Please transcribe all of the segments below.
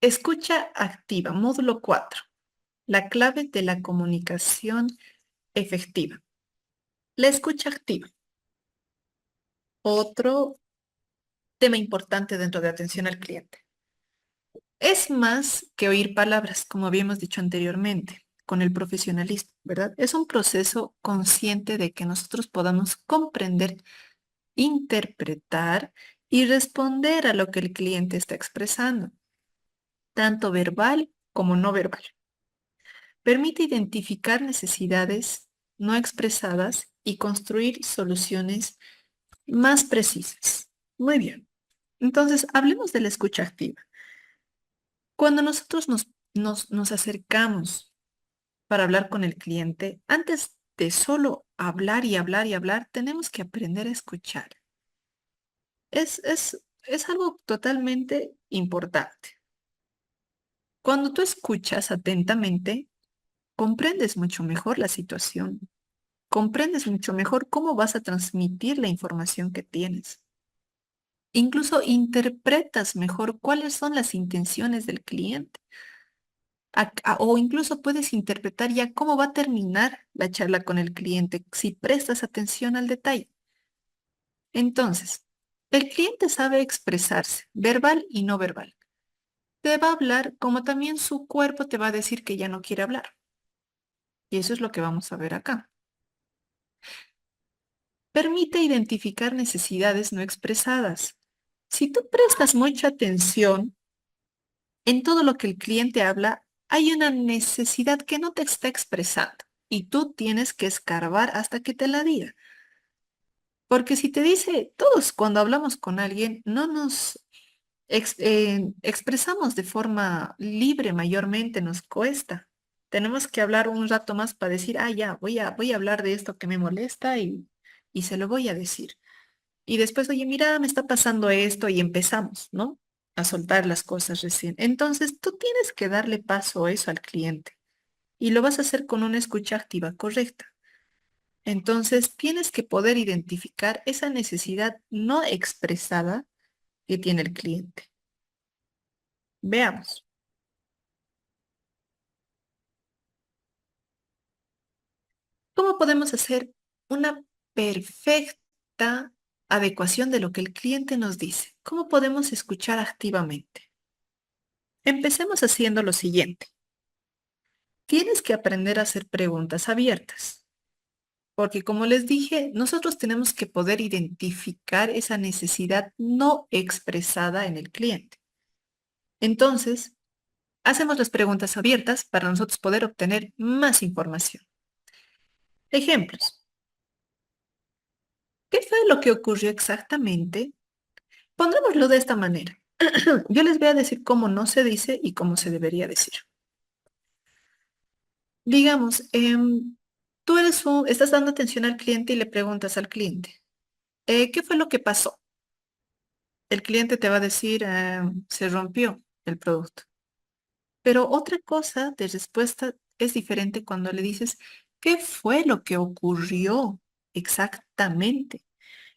Escucha activa, módulo 4. La clave de la comunicación efectiva. La escucha activa. Otro tema importante dentro de atención al cliente. Es más que oír palabras, como habíamos dicho anteriormente, con el profesionalismo, ¿verdad? Es un proceso consciente de que nosotros podamos comprender, interpretar y responder a lo que el cliente está expresando, tanto verbal como no verbal. Permite identificar necesidades no expresadas y construir soluciones más precisas. Muy bien. Entonces, hablemos de la escucha activa. Cuando nosotros nos acercamos para hablar con el cliente, antes de solo hablar y hablar y hablar, tenemos que aprender a escuchar. Es algo totalmente importante. Cuando tú escuchas atentamente, comprendes mucho mejor la situación, comprendes mucho mejor cómo vas a transmitir la información que tienes. Incluso interpretas mejor cuáles son las intenciones del cliente. O incluso puedes interpretar ya cómo va a terminar la charla con el cliente si prestas atención al detalle. Entonces, el cliente sabe expresarse, verbal y no verbal. Te va a hablar como también su cuerpo te va a decir que ya no quiere hablar. Y eso es lo que vamos a ver acá. Permite identificar necesidades no expresadas. Si tú prestas mucha atención en todo lo que el cliente habla, hay una necesidad que no te está expresando y tú tienes que escarbar hasta que te la diga. Porque si te dice, todos cuando hablamos con alguien, no nos expresamos de forma libre mayormente, nos cuesta. Tenemos que hablar un rato más para decir, ah, ya, voy a hablar de esto que me molesta y se lo voy a decir. Y después, oye, mira, me está pasando esto y empezamos, ¿no? A soltar las cosas recién. Entonces, tú tienes que darle paso a eso al cliente y lo vas a hacer con una escucha activa correcta. Entonces, tienes que poder identificar esa necesidad no expresada que tiene el cliente. Veamos. ¿Cómo podemos hacer una perfecta adecuación de lo que el cliente nos dice? ¿Cómo podemos escuchar activamente? Empecemos haciendo lo siguiente. Tienes que aprender a hacer preguntas abiertas, porque como les dije, nosotros tenemos que poder identificar esa necesidad no expresada en el cliente. Entonces, hacemos las preguntas abiertas para nosotros poder obtener más información. Ejemplos. ¿Qué fue lo que ocurrió exactamente? Pondrémoslo de esta manera. Yo les voy a decir cómo no se dice y cómo se debería decir. Digamos, estás dando atención al cliente y le preguntas al cliente, ¿qué fue lo que pasó? El cliente te va a decir, se rompió el producto. Pero otra cosa de respuesta es diferente cuando le dices, ¿qué fue lo que ocurrió exactamente?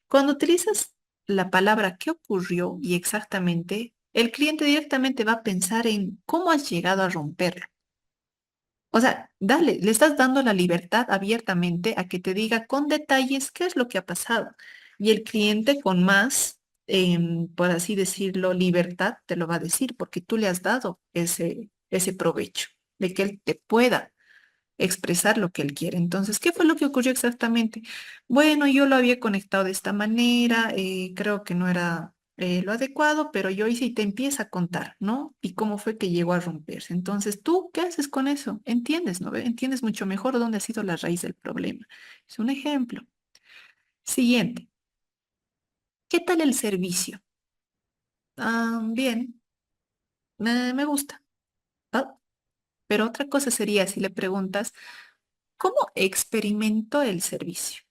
Cuando utilizas la palabra ¿qué ocurrió? Y exactamente, el cliente directamente va a pensar en cómo has llegado a romperlo. O sea, dale, le estás dando la libertad abiertamente a que te diga con detalles qué es lo que ha pasado. Y el cliente con más, por así decirlo, libertad te lo va a decir porque tú le has dado ese provecho de que él te pueda expresar lo que él quiere. Entonces, ¿qué fue lo que ocurrió exactamente? Bueno, yo lo había conectado de esta manera, creo que no era lo adecuado, pero yo hice y te empieza a contar, ¿no? Y cómo fue que llegó a romperse. Entonces, ¿tú qué haces con eso? Entiendes, ¿no? Entiendes mucho mejor dónde ha sido la raíz del problema. Es un ejemplo. Siguiente. ¿Qué tal el servicio? Ah, bien, me gusta. Ah, pero otra cosa sería si le preguntas, ¿cómo experimentó el servicio?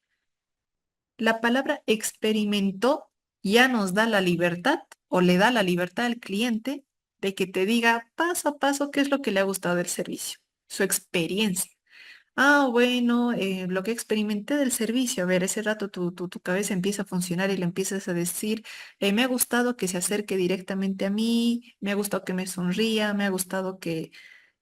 La palabra experimentó ya nos da la libertad o le da la libertad al cliente de que te diga paso a paso qué es lo que le ha gustado del servicio, su experiencia. Bueno, lo que experimenté del servicio, a ver, ese rato tu cabeza empieza a funcionar y le empiezas a decir, me ha gustado que se acerque directamente a mí, me ha gustado que me sonría, me ha gustado que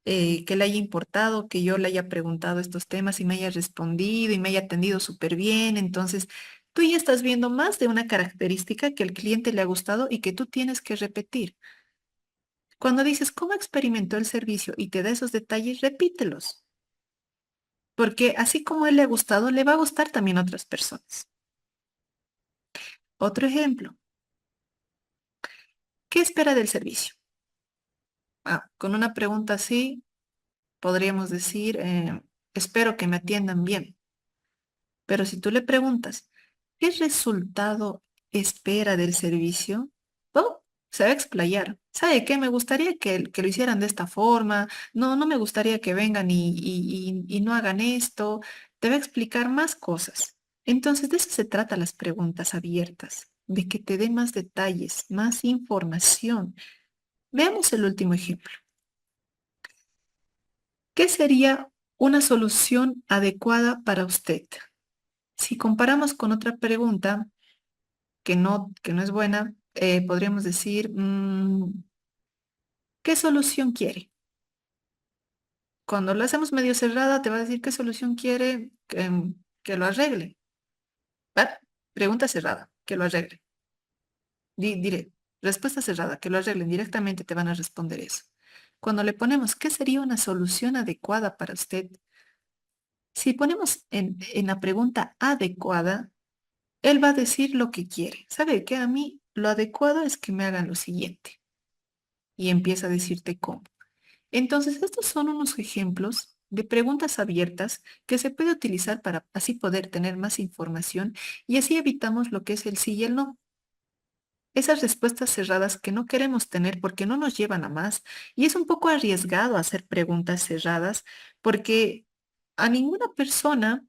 le haya importado, que yo le haya preguntado estos temas y me haya respondido y me haya atendido súper bien. Entonces, tú ya estás viendo más de una característica que al cliente le ha gustado y que tú tienes que repetir. Cuando dices, ¿cómo experimentó el servicio? Y te da esos detalles, repítelos. Porque así como a él le ha gustado, le va a gustar también a otras personas. Otro ejemplo, ¿qué espera del servicio? Con una pregunta así, podríamos decir, espero que me atiendan bien. Pero si tú le preguntas, ¿qué resultado espera del servicio? Oh, se va a explayar. ¿Sabe qué? Me gustaría que lo hicieran de esta forma. No, no me gustaría que vengan y no hagan esto. Te va a explicar más cosas. Entonces, de eso se trata las preguntas abiertas, de que te dé más detalles, más información. Veamos el último ejemplo. ¿Qué sería una solución adecuada para usted? Si comparamos con otra pregunta, que no es buena, podríamos decir, ¿qué solución quiere? Cuando lo hacemos medio cerrada, te va a decir qué solución quiere que lo arregle. ¿Va? Pregunta cerrada, que lo arregle. Diré, respuesta cerrada, que lo arreglen. Directamente te van a responder eso. Cuando le ponemos, ¿qué sería una solución adecuada para usted? Si ponemos en la pregunta adecuada, él va a decir lo que quiere. ¿Sabe qué? A mí lo adecuado es que me hagan lo siguiente. Y empieza a decirte cómo. Entonces, estos son unos ejemplos de preguntas abiertas que se puede utilizar para así poder tener más información y así evitamos lo que es el sí y el no. Esas respuestas cerradas que no queremos tener porque no nos llevan a más y es un poco arriesgado hacer preguntas cerradas porque a ninguna persona,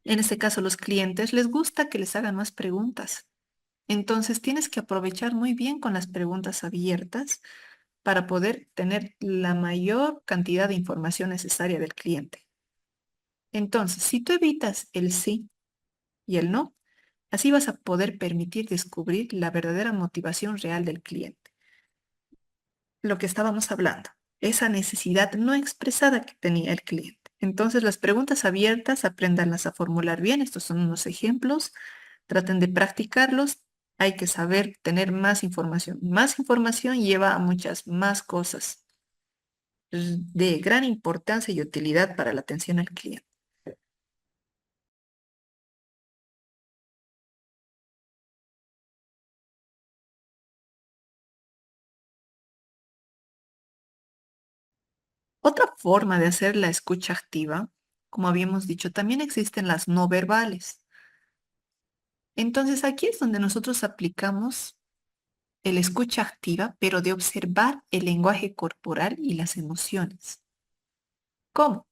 en este caso los clientes, les gusta que les hagan más preguntas. Entonces tienes que aprovechar muy bien con las preguntas abiertas para poder tener la mayor cantidad de información necesaria del cliente. Entonces, si tú evitas el sí y el no, así vas a poder permitir descubrir la verdadera motivación real del cliente. Lo que estábamos hablando, esa necesidad no expresada que tenía el cliente. Entonces, las preguntas abiertas, apréndanlas a formular bien. Estos son unos ejemplos. Traten de practicarlos. Hay que saber tener más información. Más información lleva a muchas más cosas de gran importancia y utilidad para la atención al cliente. Otra forma de hacer la escucha activa, como habíamos dicho, también existen las no verbales. Entonces aquí es donde nosotros aplicamos el escucha activa, pero de observar el lenguaje corporal y las emociones. ¿Cómo?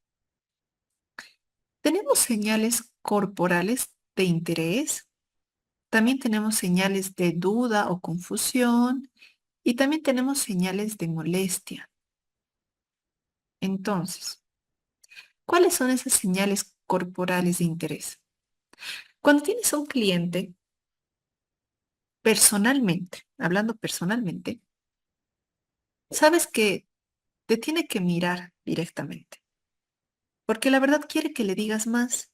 Tenemos señales corporales de interés, también tenemos señales de duda o confusión y también tenemos señales de molestia. Entonces, ¿cuáles son esas señales corporales de interés? Cuando tienes a un cliente, personalmente, hablando personalmente, sabes que te tiene que mirar directamente, porque la verdad quiere que le digas más.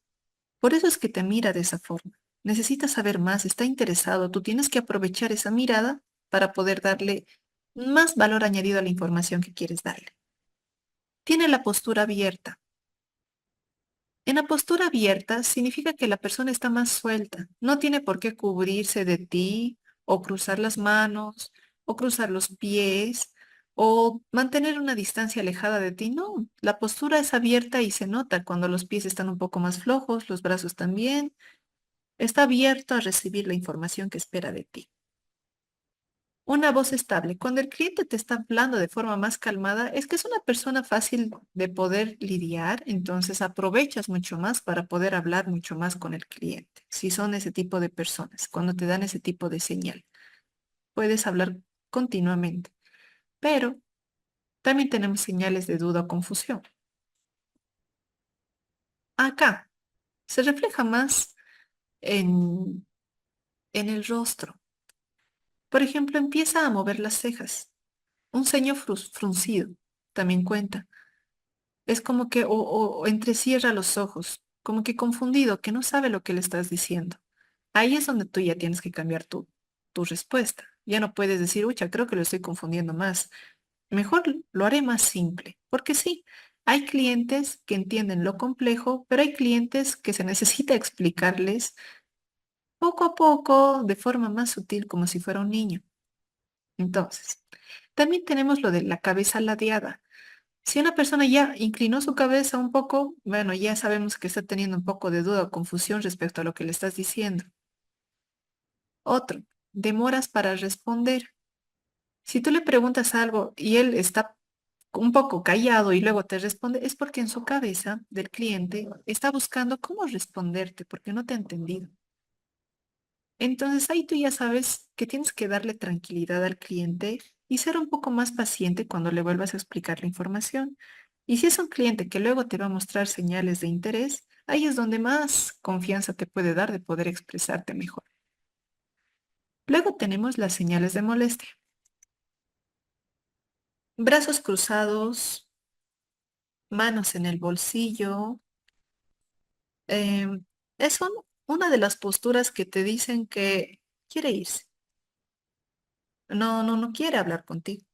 Por eso es que te mira de esa forma. Necesita saber más, está interesado. Tú tienes que aprovechar esa mirada para poder darle más valor añadido a la información que quieres darle. Tiene la postura abierta. En la postura abierta significa que la persona está más suelta. No tiene por qué cubrirse de ti o cruzar las manos o cruzar los pies o mantener una distancia alejada de ti. No, la postura es abierta y se nota cuando los pies están un poco más flojos, los brazos también. Está abierto a recibir la información que espera de ti. Una voz estable. Cuando el cliente te está hablando de forma más calmada, es que es una persona fácil de poder lidiar, entonces aprovechas mucho más para poder hablar mucho más con el cliente. Si son ese tipo de personas, cuando te dan ese tipo de señal, puedes hablar continuamente. Pero también tenemos señales de duda o confusión. Acá se refleja más en, en el rostro. Por ejemplo, empieza a mover las cejas. Un ceño fruncido también cuenta. Es como que o entrecierra los ojos, como que confundido, que no sabe lo que le estás diciendo. Ahí es donde tú ya tienes que cambiar tu respuesta. Ya no puedes decir, ucha, creo que lo estoy confundiendo más. Mejor lo haré más simple, porque sí, hay clientes que entienden lo complejo, pero hay clientes que se necesita explicarles poco a poco, de forma más sutil, como si fuera un niño. Entonces, también tenemos lo de la cabeza ladeada. Si una persona ya inclinó su cabeza un poco, bueno, ya sabemos que está teniendo un poco de duda o confusión respecto a lo que le estás diciendo. Otro, demoras para responder. Si tú le preguntas algo y él está un poco callado y luego te responde, es porque en su cabeza del cliente está buscando cómo responderte porque no te ha entendido. Entonces ahí tú ya sabes que tienes que darle tranquilidad al cliente y ser un poco más paciente cuando le vuelvas a explicar la información. Y si es un cliente que luego te va a mostrar señales de interés, ahí es donde más confianza te puede dar de poder expresarte mejor. Luego tenemos las señales de molestia. Brazos cruzados, manos en el bolsillo. Es una de las posturas que te dicen que quiere irse. No quiere hablar contigo.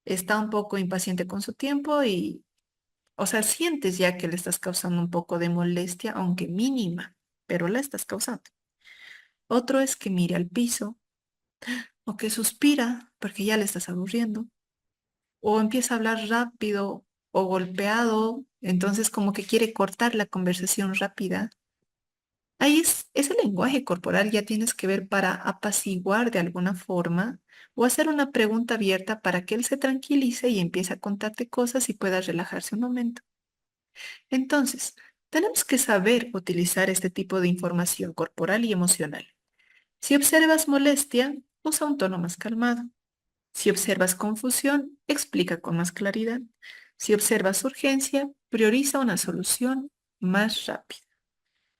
Está un poco impaciente con su tiempo y, o sea, sientes ya que le estás causando un poco de molestia, aunque mínima, pero la estás causando. Otro es que mire al piso o que suspira porque ya le estás aburriendo o empieza a hablar rápido o golpeado, entonces como que quiere cortar la conversación rápida. Ahí es ese lenguaje corporal ya tienes que ver para apaciguar de alguna forma o hacer una pregunta abierta para que él se tranquilice y empiece a contarte cosas y pueda relajarse un momento. Entonces, tenemos que saber utilizar este tipo de información corporal y emocional. Si observas molestia, usa un tono más calmado. Si observas confusión, explica con más claridad. Si observas urgencia, prioriza una solución más rápida.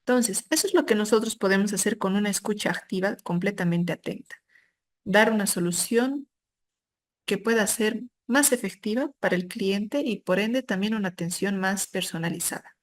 Entonces, eso es lo que nosotros podemos hacer con una escucha activa completamente atenta. Dar una solución que pueda ser más efectiva para el cliente y por ende también una atención más personalizada.